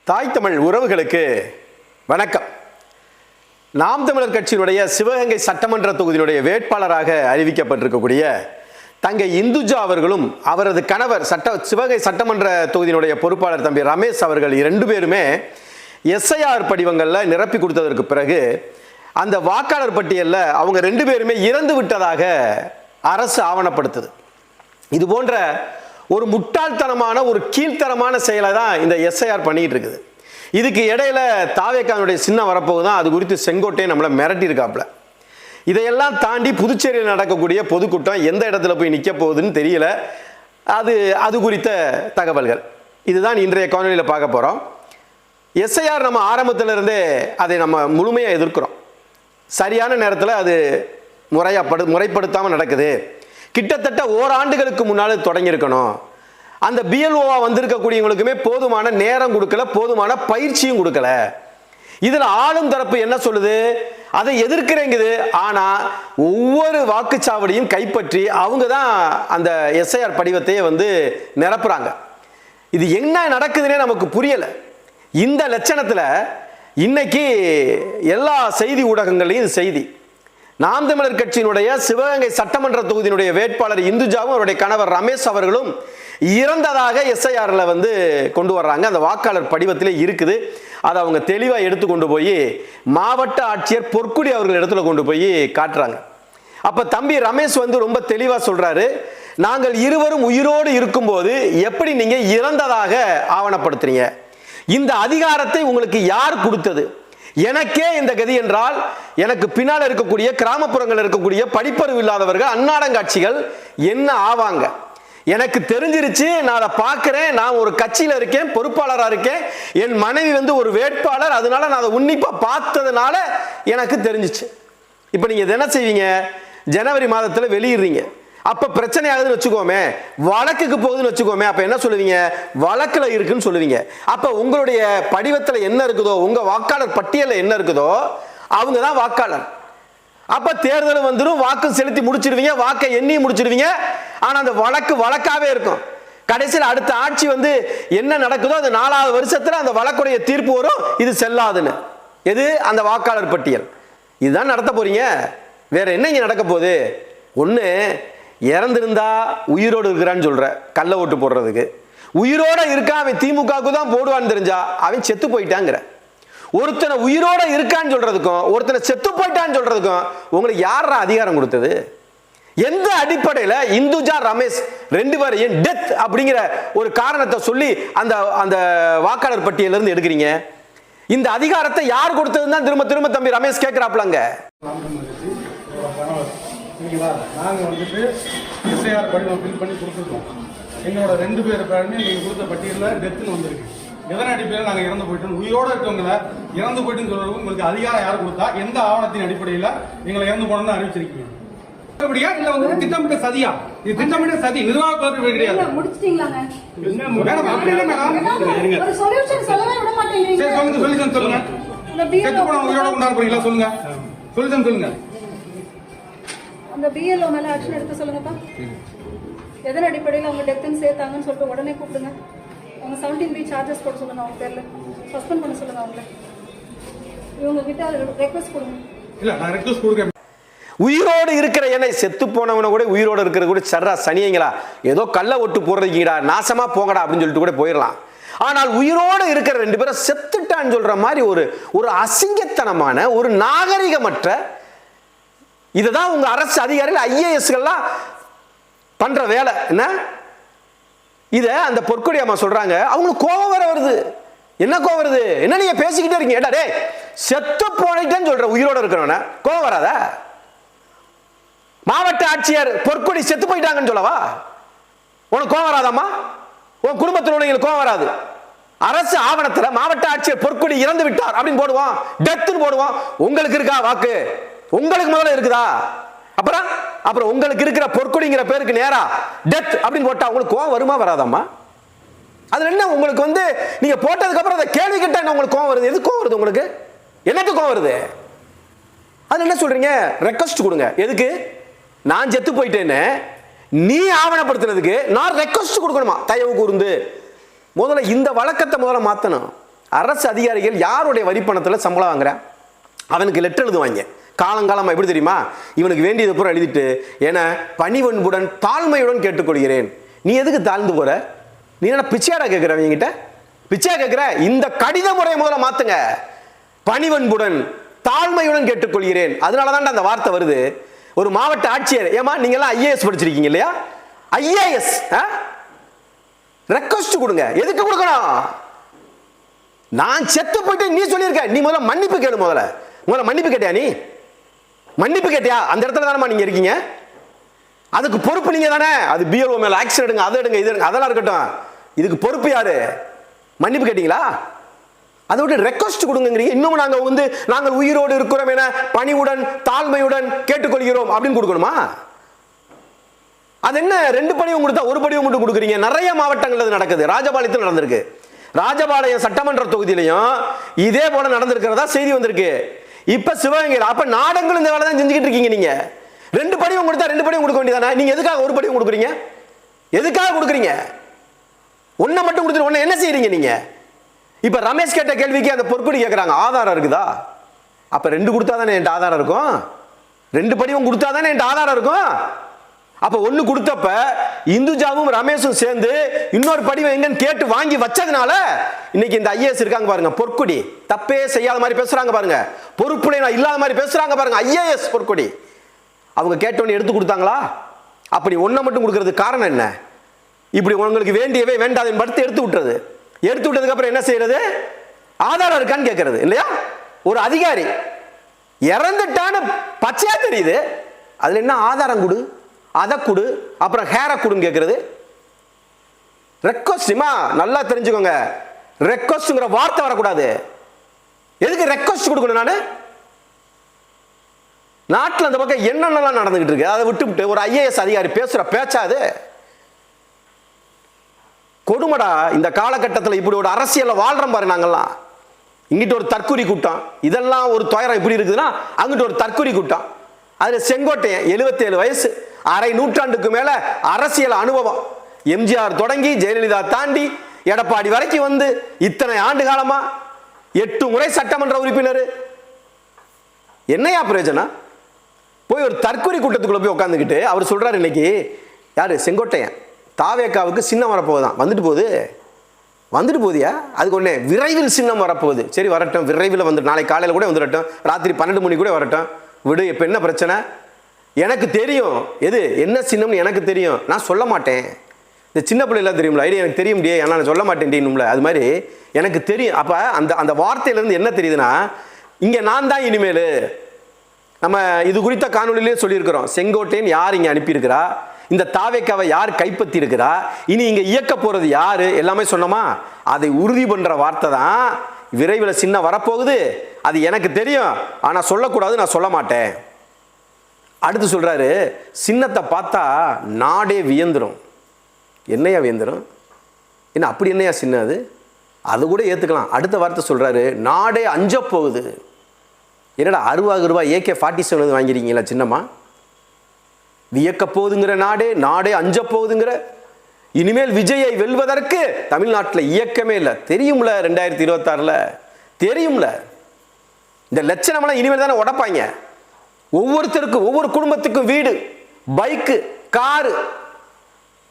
தாய் தமிழ் உறவுகளுக்கு வணக்கம். நாம் தமிழர் கட்சியினுடைய சிவகங்கை சட்டமன்ற தொகுதியினுடைய வேட்பாளராக அறிவிக்கப்பட்டிருக்கக்கூடிய தங்கை இந்துஜா அவர்களும் அவரது கணவர் சிவகங்கை சட்டமன்ற தொகுதியினுடைய பொறுப்பாளர் தம்பி ரமேஷ் அவர்கள் இரண்டு பேருமே எஸ்ஐஆர் படிவங்களில் நிரப்பி கொடுத்ததற்கு பிறகு அந்த வாக்காளர் பட்டியலில் அவங்க ரெண்டு பேருமே இறந்து விட்டதாக அரசு ஆவணப்படுத்துது. இது போன்ற ஒரு முட்டாள்தனமான ஒரு கீழ்த்தரமான செயலை தான் இந்த எஸ்ஐஆர் பண்ணிட்டு இருக்குது. இதுக்கு இடையில தாவேக்கானுடைய சின்னம் வரப்போகுதான், அது குறித்து செங்கோட்டையை நம்மளை மிரட்டி இருக்காப்புல. இதையெல்லாம் தாண்டி புதுச்சேரியில் நடக்கக்கூடிய பொதுக்கூட்டம் எந்த இடத்துல போய் நிற்க போகுதுன்னு தெரியல. அது குறித்த தகவல்கள் இதுதான் இன்றைய காணொலியில் பார்க்க போகிறோம். எஸ்ஐஆர் நம்ம ஆரம்பத்திலிருந்தே அதை நம்ம முழுமையாக எதிர்க்கிறோம். சரியான நேரத்தில் அது முறைப்படுத்தாமல் நடக்குது. கிட்டத்தட்ட ஓராண்டுகளுக்கு முன்னால் தொடங்கியிருக்கணும். அந்த பிஎல்ஓவா வந்திருக்கக்கூடியவங்களுக்குமே போதுமான நேரம் கொடுக்கல, போதுமான பயிற்சியும் கொடுக்கல. இதில் ஆளும் தரப்பு என்ன சொல்லுது, அதை எதிர்க்கிறேங்குது. ஆனால் ஒவ்வொரு வாக்குச்சாவடியும் கைப்பற்றி அவங்க தான் அந்த எஸ்ஐஆர் படிவத்தையே நிரப்புறாங்க. இது என்ன நடக்குதுன்னே நமக்கு புரியலை. இந்த லட்சணத்தில் இன்னைக்கு எல்லா செய்தி ஊடகங்களையும் இது செய்தி. நாம் தமிழர் கட்சியினுடைய சிவகங்கை சட்டமன்ற தொகுதியினுடைய வேட்பாளர் இந்துஜாவும் அவருடைய கணவர் ரமேஷ் அவர்களும் இறந்ததாக எஸ்ஐஆர்ல கொண்டு வர்றாங்க. அந்த வாக்காளர் படிவத்திலே இருக்குது. அதை அவங்க தெளிவாக எடுத்து கொண்டு போய் மாவட்ட ஆட்சியர் பொற்குடி அவர்கள் இடத்துல கொண்டு போய் காட்டுறாங்க. அப்ப தம்பி ரமேஷ் ரொம்ப தெளிவா சொல்றாரு, நாங்கள் இருவரும் உயிரோடு இருக்கும்போது எப்படி நீங்க இறந்ததாக ஆவணப்படுத்துறீங்க? இந்த அதிகாரத்தை உங்களுக்கு யார் கொடுத்தது? எனக்கே இந்த கதி என்றால் எனக்கு பின்னால் இருக்கக்கூடிய கிராமப்புறங்கள் இருக்கக்கூடிய படிப்பறிவு இல்லாதவர்கள் அன்னாடங்காட்சிகள் என்ன ஆவாங்க? எனக்கு தெரிஞ்சிருச்சு. நான் அதை பார்க்கிறேன். நான் ஒரு கட்சியில் இருக்கேன், பொறுப்பாளராக இருக்கேன். என் மனைவி ஒரு வேட்பாளர், அதனால நான் அதை உன்னிப்பா பார்த்ததுனால எனக்கு தெரிஞ்சிச்சு. இப்போ நீங்க என்ன செய்வீங்க? ஜனவரி மாதத்தில் வெளியிடுறீங்க. அப்ப பிரச்சனை ஆகுதுன்னு வச்சுக்கோமே, வழக்குக்கு போகுதுன்னு வச்சுக்கோமே, அப்ப என்ன சொல்லுவீங்க? வழக்குல இருக்குன்னு சொல்லுவீங்க. அப்ப உங்களுடைய படிவத்தில் என்ன இருக்குதோ, உங்க வாக்காளர் பட்டியலில் என்ன இருக்குதோ அவங்க தான் வாக்காளர். அப்ப தேர்தல் வந்துடும், வாக்கு செலுத்தி முடிச்சிருவீங்க, வாக்கை எண்ணி முடிச்சிருவீங்க. ஆனா அந்த வழக்காவே இருக்கும். கடைசியில் அடுத்த ஆட்சி என்ன நடக்குதோ அது 4வது வருஷத்துல அந்த வழக்குடைய தீர்ப்பு வரும், இது செல்லாதுன்னு. எது? அந்த வாக்காளர் பட்டியல். இதுதான் நடத்த போறீங்க. வேற என்ன இங்க நடக்க போகுது? ஒண்ணு, இறந்திருந்தா உயிரோடு இருக்கிறான்னு சொல்ற கள்ள ஓட்டு போடுறதுக்கு. உயிரோட இருக்கா அவன் திமுகவுக்கு தான் போடுவான்னு தெரிஞ்சா அவன் செத்து போயிட்டாங்கிற. ஒருத்தனை உயிரோட இருக்கான்னு சொல்றதுக்கும் ஒருத்தனை செத்து போயிட்டான்னு சொல்றதுக்கும் உங்களுக்கு யாரா அதிகாரம் கொடுத்தது? எந்த அடிப்படையில் இந்துஜா ரமேஷ் ரெண்டு பேரையும் டெத் அப்படிங்கிற ஒரு காரணத்தை சொல்லி அந்த அந்த வாக்காளர் பட்டியலிருந்து எடுக்கிறீங்க? இந்த அதிகாரத்தை யார் கொடுத்ததுன்னு தான் திரும்ப திரும்ப தம்பி ரமேஷ் கேட்கிறாப்லங்க. நாங்கள் எஸ்ஐஆர் படிவம் ஃபில் பண்ணி கொடுத்துருக்கோம். என்னோட 2 பேர் பேருமே நீங்கள் கொடுத்த பட்டியலில் டெத்துன்னு வந்திருக்கு. எதன் அடிப்படையில் நாங்கள் இறந்து போயிட்டோம்? உயிரோடு இருக்கவங்கள இறந்து போயிட்டுன்னு சொல்றதுக்கு உங்களுக்கு அதிகாரம் யார் கொடுத்தா? எந்த ஆவணத்தின் அடிப்படையில் எங்களை இறந்து போனோம்னு அறிவிச்சிருக்கீங்க? அப்படியா இல்ல திட்டமிட்ட சதியா? இது திட்டமிட்ட சதி, நிர்வாக பகுதி கிடையாது. சொல்லுங்க. செத்து போன உயிரோட கொண்டாட போறீங்களா? சொல்லுங்க. சொல்லுங்க. அந்த பிஎல்ஓ மேல ஆக்ஷன் எடுத்து சொல்லுங்கப்பா. எதன் அடிப்படையில் அவங்க டெத்துன்னு சேர்த்தாங்கன்னு சொல்லிட்டு உடனே கூப்பிடுங்க. அவங்க 17B சார்ஜஸ் போட சொல்லுங்க. அவங்க பேர்ல சஸ்பெண்ட் பண்ண சொல்லுங்க. அவங்கள இவங்க கிட்ட ரெக்வெஸ்ட் கொடுங்க. இல்ல நான் ரெக்வெஸ்ட் கொடுக்கிறேன். உயிரோடு இருக்கிற என்னை செத்து போனவன கூட உயிரோடு இருக்கிறது கூட சர்ரா சனியங்களா, ஏதோ கள்ள ஒட்டு போடுறீங்கடா, நாசமா போங்கடா அப்படின்னு சொல்லிட்டு கூட போயிடலாம். ஆனால் உயிரோடு இருக்கிற 2 பேரும் செத்துட்டான்னு சொல்ற மாதிரி ஒரு அசிங்கத்தனமான ஒரு நாகரிகமற்ற இதுதான் உங்க அரசு அதிகாரிகள் ஐஏஎஸ்கள்லாம் பண்ற வேலை. என்ன இத அந்த பொற்கொடி அம்மா சொல்றாங்க, அவங்களுக்கு கோபம் வர வருது. என்ன கோபம் வருது? என்ன நீங்க பேசிக்கிட்டே இருக்கீங்க? ஏடா டேய், செத்து போனேன்னு சொல்ற உயிரோட இருக்கிறவன கோபம் வராத? மாவட்ட ஆட்சியர் பொற்கொடி செத்து போயிட்டாங்கன்னு சொல்லவா உனக்கு கோபம் வராதாம்மா? உன் குடும்பத்தில் உள்ளவங்களுக்கு கோபம் வராது? அரசு ஆவணத்துல மாவட்ட ஆட்சியர் பொற்கொடி இறந்து விட்டார் அப்படின்னு போடுவோம், டெத்துன்னு போடுவோம். உங்களுக்கு இருக்கா வாக்கு? உங்களுக்கு முதல்ல இருக்குதா? அப்புறம் உங்களுக்கு இருக்கிற பொற்கொடிங்கிற பேருக்கு நேரா டெத் அப்படின்னு போட்டா உங்களுக்கு கோவம் வருமா வராதாம்மா? அது என்ன உங்களுக்கு நீங்க போட்டதுக்கு அப்புறம் அதை கேள்வி கேட்டா என்ன உங்களுக்கு கோவம் வருது? எது கோவம் வருது உங்களுக்கு? எனக்கு கோவம் வருது. அது என்ன சொல்றீங்க? ரெக்வெஸ்ட் கொடுங்க. எதுக்கு? நான் செத்து போயிட்டேன்னு நீ ஆவணப்படுத்துறதுக்கு நான் ரெக்வெஸ்ட் கொடுக்கணுமா? தயவு கூர்ந்து முதல்ல இந்த வழக்கத்தை முதல்ல மாற்றணும். அரசு அதிகாரிகள் யாருடைய வரிப்பணத்தில் சம்பளம் வாங்குறேன்? அவனுக்கு லெட்டர் எழுதுவாங்க காலங்காலமாக. எப்படி தெரியுமா? இவனுக்கு வேண்டியது பூரா எழுதிட்டு, என பணிவன்புடன் தாழ்மையுடன் கேட்டுக்கொள்கிறேன். நீ எதுக்கு தாழ்ந்து போற? நீ என்ன பிச்சையாடா கேட்குற? என்கிட்ட பிச்சையா கேட்குற? இந்த கடித முறையை முதல்ல மாத்துங்க. பணிவன்புடன் தாழ்மையுடன் கேட்டுக்கொள்கிறேன். அதனால தான் அந்த வார்த்தை வருது. ஒரு மாவட்ட ஆட்சியர், ஏமா நீங்க எல்லாம் ஐஏஎஸ் படிச்சிருக்கீங்க இல்லையா? ஐஏஎஸ் ரெக்வஸ்ட் கொடுங்க. எதுக்கு கொடுக்கணும்? நான் செத்து போயிட்டு நீ சொல்லியிருக்க, நீ முதல்ல மன்னிப்பு கேளு. முதல்ல மன்னிப்பு கேட்டியா? நீ மன்னிப்பு கேட்டியா? அந்த இடத்துல தானே நீங்க இருக்கீங்க. அதுக்கு பொறுப்பு நீங்க தானே. அது பிஎல்ஓ மேல ஆக்ஷன் எடுங்க, அதை எடுங்க, இது எடுங்க, அதெல்லாம் இருக்கட்டும். இதுக்கு பொறுப்பு யாரு? மன்னிப்பு கேட்டீங்களா? அதை விட்டு ரெக்வஸ்ட் கொடுங்கிறீங்க. இன்னும் நாங்கள் உயிரோடு இருக்கிறோம் என பணிவுடன் தாழ்மையுடன் கேட்டுக்கொள்கிறோம் அப்படின்னு கொடுக்கணுமா? அது என்ன 2 படிவம் கொடுத்தா 1 படிவம் மட்டும் கொடுக்குறீங்க? நிறைய மாவட்டங்கள் நடக்குது. ராஜபாளையத்தில் நடந்திருக்கு. ராஜபாளையம் சட்டமன்ற தொகுதியிலையும் இதே போல நடந்திருக்கிறதா செய்தி வந்திருக்கு. இப்ப சிவகங்கையில். அப்ப நாடங்களும் இந்த வேலை தான் செஞ்சுக்கிட்டு இருக்கீங்க. நீங்க 2 படிவம் கொடுத்தா 2 படிவம் கொடுக்க வேண்டியதானே? நீங்க எதுக்காக 1 படிவம் கொடுக்குறீங்க? எதுக்காக கொடுக்குறீங்க? ஒன்றை மட்டும் கொடுத்துட்டு ஒன்று என்ன செய்யறீங்க நீங்க? இப்ப ரமேஷ் கேட்ட கேள்விக்கு அந்த பொற்கொடி கேட்கறாங்க, ஆதாரம் இருக்குதா? அப்ப 2 கொடுத்தா தானே என் ஆதாரம் இருக்கும். 2 படிவம் கொடுத்தா தானே என் ஆதாரம் இருக்கும். அப்ப 1 கொடுத்தப்ப இந்துஜாவும் ரமேஷும் சேர்ந்து இன்னொரு படிவம் எங்கன்னு கேட்டு வாங்கி வச்சதுனால இன்னைக்கு இந்த ஐஏஎஸ் இருக்காங்க பாருங்க. பொற்கொடி தப்பே செய்யாத மாதிரி பேசுறாங்க பாருங்க. பொறுப்புடைய இல்லாத மாதிரி பேசுறாங்க பாருங்க. ஐஏஎஸ் பொற்கொடி. அவங்க கேட்டவொன்னு எடுத்து கொடுத்தாங்களா? அப்படி 1 மட்டும் கொடுக்கறதுக்கு காரணம் என்ன? இப்படி உங்களுக்கு வேண்டியவே வேண்டாத படுத்து எடுத்து விட்டுறது. எடுத்து விட்டதுக்கு அப்புறம் என்ன செய்யறது? ஆதாரம் இருக்கான்னு கேட்கறது இல்லையா? ஒரு அதிகாரி இறந்துட்டான்னு பச்சையா தெரியுது, அதுல என்ன ஆதாரம் கொடு, அதை கொடு, அப்புறம் ஹேரை கொடுன்னு கேட்கறது. ரெக்வஸ்ட்மா நல்லா தெரிஞ்சுக்கோங்க. ரெக்வஸ்ட்ங்கிற வார்த்தை வரக்கூடாது. எதுக்கு ரெக்வஸ்ட் கொடுக்கணும்? நான் நாட்டில் அந்த பக்கம் என்னென்னலாம் நடந்துகிட்டு இருக்கு அதை விட்டு ஒரு ஐஏஎஸ் அதிகாரி பேசுற பேச்சாது கொடுமடா. இந்த காலகட்டத்தில் இப்படி ஒரு அரசியல்ல வாழ்றோம் பாரு. நாங்கெல்லாம் இங்கிட்டு ஒரு தற்கொலை கூட்டம், இதெல்லாம் ஒரு துயரம் இப்படி இருக்குதுன்னா அங்கிட்டு ஒரு தற்கொலை கூட்டம். அதுல செங்கோட்டையன் 77 வயசு, அரை நூற்றாண்டுக்கு மேல அரசியல் அனுபவம். எம்ஜிஆர் தொடங்கி ஜெயலலிதா தாண்டி எடப்பாடி வரைக்கும் வந்து இத்தனை ஆண்டு காலமா 8 முறை சட்டமன்ற உறுப்பினர். என்னையா பிரயோஜனம்? போய் ஒரு தற்கொலை கூட்டத்துக்குள்ள போய் உட்காந்துக்கிட்டு அவர் சொல்றாரு, இன்னைக்கு யாரு செங்கோட்டையன் தாவேக்காவுக்கு சின்னம் வரப்போகுதான். வந்துட்டு போதியா? அதுக்கு ஒன்னே விரைவில் சின்னம் வரப்போகுது. சரி வரட்டும், விரைவில் வந்துட்டு நாளை காலையில் கூட வந்துடட்டும், ராத்திரி 12 மணி கூட வரட்டும், விடு. இப்போ என்ன பிரச்சனை? எனக்கு தெரியும் எது என்ன சின்னம்னு எனக்கு தெரியும், நான் சொல்ல மாட்டேன். இந்த சின்ன பிள்ளைலாம் தெரியும்ல, ஐடியா எனக்கு தெரியும் முடியே, ஆனால் நான் சொல்ல மாட்டேன்ல. அது மாதிரி எனக்கு தெரியும். அப்போ அந்த வார்த்தையிலேருந்து என்ன தெரியுதுன்னா, இங்கே நான் தான் இனிமேல். நம்ம இது குறித்த காணொலியிலே சொல்லியிருக்கிறோம். செங்கோட்டையன் யார் இங்கே அனுப்பியிருக்கிறா, இந்த தாவேக்காவை யார் கைப்பற்றி இருக்கிறா, இனி இங்கே இயக்க போகிறது யாரு, எல்லாமே சொன்னோமா. அதை உறுதி பண்ணுற வார்த்தை தான் விரைவில் சின்ன வரப்போகுது, அது எனக்கு தெரியும், ஆனால் சொல்லக்கூடாது, நான் சொல்ல மாட்டேன். அடுத்து சொல்றாரு, சின்னத்தை பார்த்தா நாடே வியந்துரும். என்னையா வியந்துரும்? என்ன அப்படி என்னையா சின்ன அது கூட ஏற்றுக்கலாம். அடுத்த வார்த்தை சொல்றாரு, நாடே அஞ்ச போகுது. என்னடா 60 ரூபாய் AK-47 வாங்கிறீங்களா சின்னம்மா? வியக்க போகுதுங்கிற நாடே அஞ்ச போகுதுங்கிற. இனிமேல் விஜயை வெல்வதற்கு தமிழ்நாட்டில் இயக்கமே இல்லை. தெரியும்ல 2026 தெரியும்ல. இந்த லட்சணம்லாம் இனிமேல் தானே உடப்பாங்க. ஒவ்வொருத்தருக்கும் ஒவ்வொரு குடும்பத்துக்கும் வீடு, பைக்கு, காரு.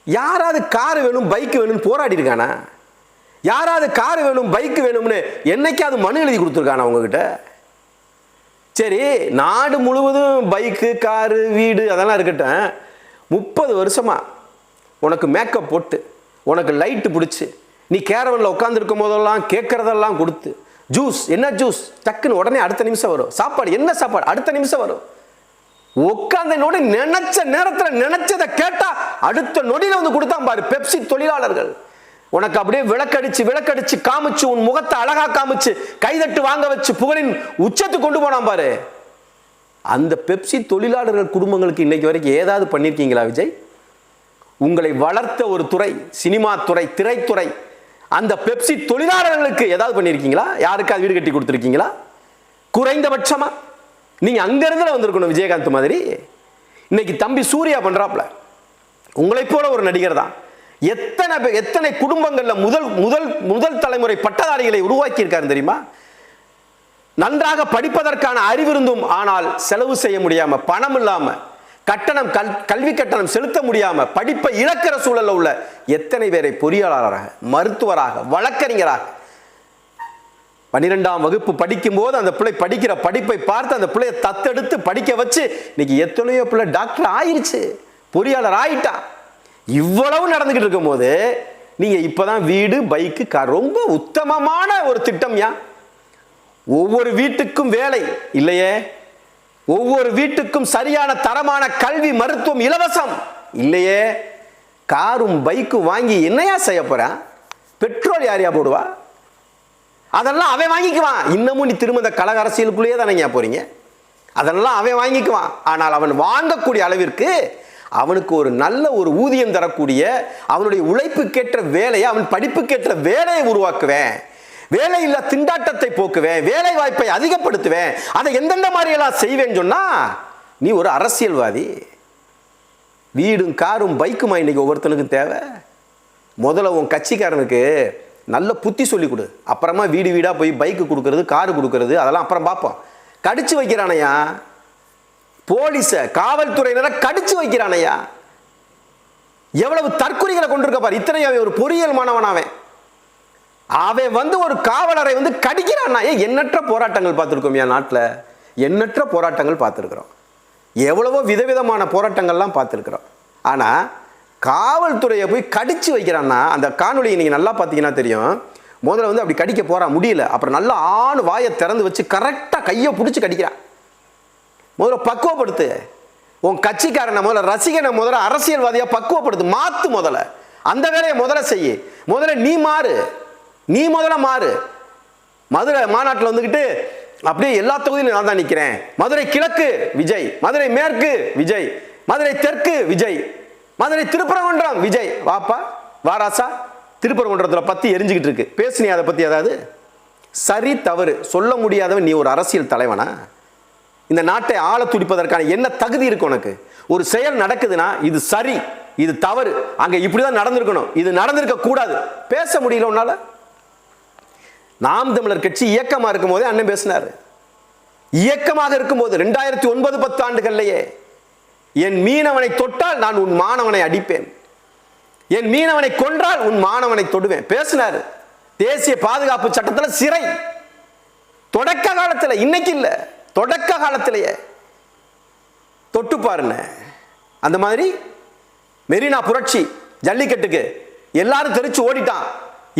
யாராவது காரு வேணும் பைக்கு வேணும்னு போராடி இருக்கானா? யாராவது காரு வேணும் பைக்கு வேணும்னு என்னைக்காவது மனு எழுதி கொடுத்துருக்கானா உங்ககிட்ட? சரி, நாடு முழுவதும் பைக்கு, காரு, வீடு அதெல்லாம் இருக்கட்டும். 30 வருஷமா உனக்கு மேக்கப் போட்டு, உனக்கு லைட்டு பிடிச்சி, நீ கேரவனில் உட்காந்துருக்கும் போதெல்லாம் கேட்கறதெல்லாம் கொடுத்து, ஜூஸ் என்ன ஜூஸ் டக்குன்னு உடனே அடுத்த நிமிஷம் வரும், சாப்பாடு என்ன சாப்பாடு அடுத்த நிமிஷம் வரும். உட்காந்த நொடி நினைச்ச நேரத்தில் நினைச்சதை கேட்டா அடுத்த நொடியில வந்து கொடுத்தான் பாரு பெப்சி தொழிலாளர்கள். உனக்கு அப்படியே விளக்கடிச்சு காமிச்சு, உன் முகத்தை அழகா காமிச்சு, கைதட்டு வாங்க வச்சு, புகழின் உச்சத்து கொண்டு போனான் பாரு. அந்த பெப்சி தொழிலாளர்கள் குடும்பங்களுக்கு இன்னைக்கு வரைக்கும் ஏதாவது பண்ணிருக்கீங்களா விஜய்? உங்களை வளர்த்த ஒரு துறை, சினிமா துறை, திரைத்துறை, அந்த பெப்சி தொழிலாளர்களுக்கு ஏதாவது பண்ணிருக்கீங்களா? யாருக்காவது வீடு கட்டி கொடுத்துருக்கீங்களா? குறைந்தபட்சமா நீங்க அங்கிருந்து வந்திருக்கணும். விஜயகாந்த் மாதிரி இன்னைக்கு தம்பி சூர்யா பண்றாப்ல, உங்களை போல ஒரு நடிகர் தான். எத்தனை குடும்பங்கள்ல முதல் முதல் முதல் தலைமுறை பட்டதாரிகளை உருவாக்கி இருக்காரு தெரியுமா? நன்றாக படிப்பதற்கான அறிவிருந்தும் ஆனால் செலவு செய்ய முடியாம, பணம் இல்லாம, கட்டணம் கல்வி கட்டணம் செலுத்த முடியாம படிப்பை இழக்கிற சூழல்ல உள்ள எத்தனை பேரை பொறியாளராக, மருத்துவராக, வழக்கறிஞராக 12ஆம் வகுப்பு படிக்கும் போது அந்த பிள்ளை படிக்கிற படிப்பை பார்த்து அந்த பிள்ளையை தத்தெடுத்து படிக்க வச்சு இன்னைக்கு எத்தனையோ பிள்ளை டாக்டர் ஆயிருச்சு, பொறியாளர் ஆயிட்டான். இவ்வளவு நடந்துகிட்டு இருக்கும் போது நீங்க இப்பதான் வீடு, பைக்கு, கார், ரொம்ப உத்தமமான ஒரு திட்டம். ஒவ்வொரு வீட்டுக்கும் வேலை இல்லையே, ஒவ்வொரு வீட்டுக்கும் சரியான தரமான கல்வி, மருத்துவம் இலவசம் இல்லையே, காரும் பைக்கும் வாங்கி என்னையா செய்ய போறான்? பெட்ரோல் யாரையா போடுவா? அதெல்லாம் அவன் வாங்கிக்குவான். இன்னமும் நீ திரும்ப இந்த கழக அரசியலுக்குள்ளேயே தானே போறீங்க. அதெல்லாம் அவன் வாங்கிக்குவான். ஆனால் அவன் வாங்கக்கூடிய அளவிற்கு அவனுக்கு ஒரு நல்ல ஒரு ஊதியம் தரக்கூடிய, அவனுடைய உழைப்புக்கேற்ற வேலையை, அவன் படிப்புக்கேற்ற வேலையை உருவாக்குவேன், வேலையில்லா திண்டாட்டத்தை போக்குவேன், வேலை வாய்ப்பை அதிகப்படுத்துவேன், அதை எந்தெந்த மாதிரி எல்லாம் செய்வேன்னு சொன்னா நீ ஒரு அரசியல்வாதி. வீடும் காரும் பைக்குமா இன்னைக்கு ஒவ்வொருத்தனுக்கும் தேவை? முதல்ல உன் கட்சிக்காரனுக்கு நல்ல புத்தி சொல்லி கொடு, அப்புறமா வீடு வீடா போய் பைக்கு கொடுக்கறது, காரு கொடுக்கறது, அதெல்லாம் அப்புறம் பார்ப்போம். கடிச்சு வைக்கிறானையா போலீஸ, காவல்துறையினரை கடிச்சு வைக்கிறானையா. எவ்வளவு தற்கொலைகளை கொண்டிருக்க பாரு. இத்தனை ஒரு பொறியியல் மாணவனாவே அவன் ஒரு காவலரை கடிக்கிறான். எண்ணற்ற போராட்டங்கள் பார்த்துருக்கோம் என் நாட்டில், எண்ணற்ற போராட்டங்கள் பார்த்துருக்குறோம், எவ்வளவோ விதவிதமான போராட்டங்கள்லாம் பார்த்துருக்குறோம். ஆனால் காவல்துறையை போய் கடிச்சு வைக்கிறான்னா அந்த காணொலியை நீங்கள் நல்லா பார்த்தீங்கன்னா தெரியும். முதல்ல அப்படி கடிக்க போறான், முடியல. அப்புறம் நல்லா ஆண் வாயை திறந்து வச்சு கரெக்டாக கையை பிடிச்சி கடிக்கிறான். முதல்ல பக்குவப்படுத்து உன் கட்சிக்காரனை, முதல்ல ரசிகனை, முதல்ல அரசியல்வாதியா பக்குவப்படுத்து, மாத்து. முதல்ல அந்த வேலையை முதல்ல செய்ய. முதல்ல நீ மாறு, நீ முதல்ல மாறு. மதுரை மாநாட்டில் வந்துக்கிட்டு அப்படியே எல்லா தொகுதியிலும் நான் தான் நிற்கிறேன். மதுரை கிழக்கு விஜய், மதுரை மேற்கு விஜய், மதுரை தெற்கு விஜய், மதுரை திருப்பரங்குன்றம் விஜய். வாப்பா வாராசா, திருப்பரங்குன்றத்தில் பத்தி எரிஞ்சுக்கிட்டு இருக்கு, பேசுனி அதை பத்தி. அதாவது சரி தவறு சொல்ல முடியாதவன் நீ ஒரு அரசியல் தலைவனா? இந்த நாட்டை ஆள துடிப்பதற்கான என்ன தகுதி இருக்கு உனக்கு? ஒரு செயல் நடக்குதுன்னா இது சரி, இது தவறு, அங்க இப்படிதான் நடந்திருக்கணும், இது நடந்திருக்க கூடாது, பேச முடியல உன்னால? நாம் தமிழர் கட்சி இயக்கமா இருக்கும் போதே அண்ணன் பேசினாரு. இயக்கமாக இருக்கும்போது 2009-10 ஆண்டுகள்லயே என் மீனவனை தொட்டால் நான் உன் மாணவனை அடிப்பேன், என் மீனவனை கொன்றால் உன் மாணவனை தொடுவேன் பேசினாரு. தேசிய பாதுகாப்பு சட்டத்தில் சிறை தொடக்க காலத்தில், இன்னைக்கு இல்ல, தொடக்க காலத்திலேயே தொட்டு பாருங்க. அந்த மாதிரி மெரினா புரட்சி ஜல்லிக்கட்டுக்கு எல்லாரும் தெரிச்சு ஓடிட்டான்.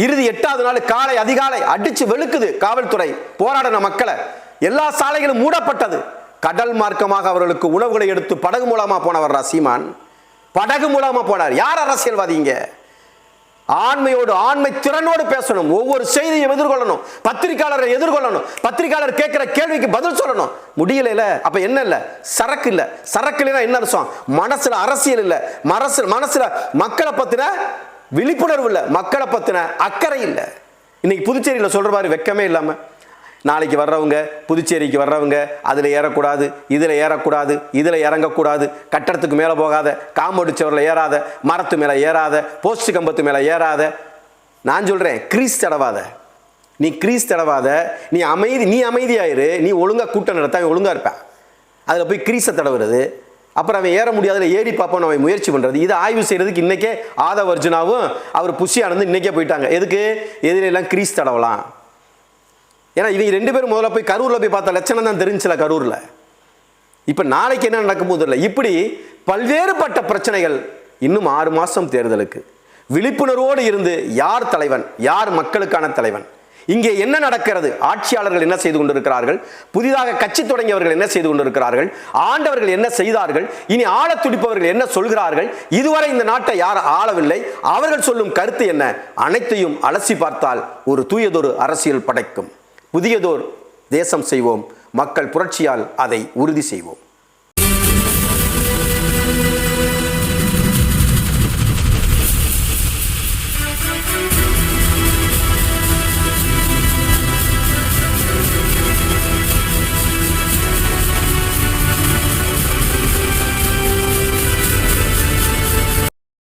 இறுதி 8வது நாள் காலை அதிகாலை அடிச்சு வெளுக்குது காவல்துறை, போராடின மக்களை. எல்லா சாலைகளும் மூடப்பட்டது. கடல் மார்க்கமாக அவர்களுக்கு உணவுகளை எடுத்து படகு மூலமா போனவர் சீமான், படகு மூலமா போனார். யார் அரசியல்வாதிங்க? ஆண்மையோடு ஆண்மை திறனோடு பேசணும், ஒவ்வொரு செய்தியும் எதிர்கொள்ளணும், பத்திரிகையாளரை எதிர்கொள்ளணும், பத்திரிகையாளர் கேட்கிற கேள்விக்கு பதில் சொல்லணும். முடியல, அப்ப என்ன இல்ல? சரக்கு இல்ல. சரக்கு இல்லைன்னா என்ன அர்த்தம்? மனசுல அரசியல் இல்ல, மனசுல மக்களை பத்தின விழிப்புணர்வு இல்ல, மக்களை பத்தின அக்கறை இல்ல. இன்னைக்கு புதுச்சேரியில் சொல்ற மாதிரி வெக்கமே இல்லாம நாளைக்கு வர்றவங்க, புதுச்சேரிக்கு வர்றவங்க அதில் ஏறக்கூடாது, இதில் ஏறக்கூடாது, இதில் இறங்கக்கூடாது, கட்டடத்துக்கு மேலே போகாத, காம்பவுண்டு சுவரில் ஏறாத, மரத்து மேலே ஏறாத, போஸ்ட் கம்பத்து மேலே ஏறாத. நான் சொல்கிறேன், கிரீஸ் தடவாத, நீ கிரீஸ் தடவாத, நீ அமைதியாயிரு, நீ ஒழுங்காக கூட்டம் நடத்த ஒழுங்காக இருப்பேன். அதில் போய் கிரீஸை தடவுறது, அப்புறம் அவன் ஏற முடியாதுல ஏறி பார்ப்போன்னு அவன் முயற்சி பண்ணுறது, இதை ஆய்வு செய்கிறதுக்கு இன்றைக்கே ஆதவ அர்ஜுனாவும் அவர் புஷியானந்து இன்றைக்கே போயிட்டாங்க. எதுக்கு? எதிரெல்லாம் கிரீஸ் தடவலாம். ஏன்னா இவங்க 2 பேரும் முதல்ல போய் கரூரில் போய் பார்த்த லட்சணம் தான் தெரிஞ்சில கரூரில். இப்போ நாளைக்கு என்ன நடக்கும் போது இல்லை. இப்படி பல்வேறுபட்ட பிரச்சனைகள். இன்னும் 6 மாதம் தேர்தலுக்கு. விழிப்புணர்வோடு இருந்து யார் தலைவன், யார் மக்களுக்கான தலைவன், இங்கே என்ன நடக்கிறது, ஆட்சியாளர்கள் என்ன செய்து கொண்டிருக்கிறார்கள், புதிதாக கட்சி தொடங்கியவர்கள் என்ன செய்து கொண்டிருக்கிறார்கள், ஆண்டவர்கள் என்ன செய்தார்கள், இனி ஆள துடிப்பவர்கள் என்ன சொல்கிறார்கள், இதுவரை இந்த நாட்டை யார் ஆளவில்லை, அவர்கள் சொல்லும் கருத்து என்ன, அனைத்தையும் அலசி பார்த்தால் ஒரு தூயதொரு அரசியல் படைக்கும். புதியதோர் தேசம் செய்வோம், மக்கள் புரட்சியால் அதை உறுதி செய்வோம்.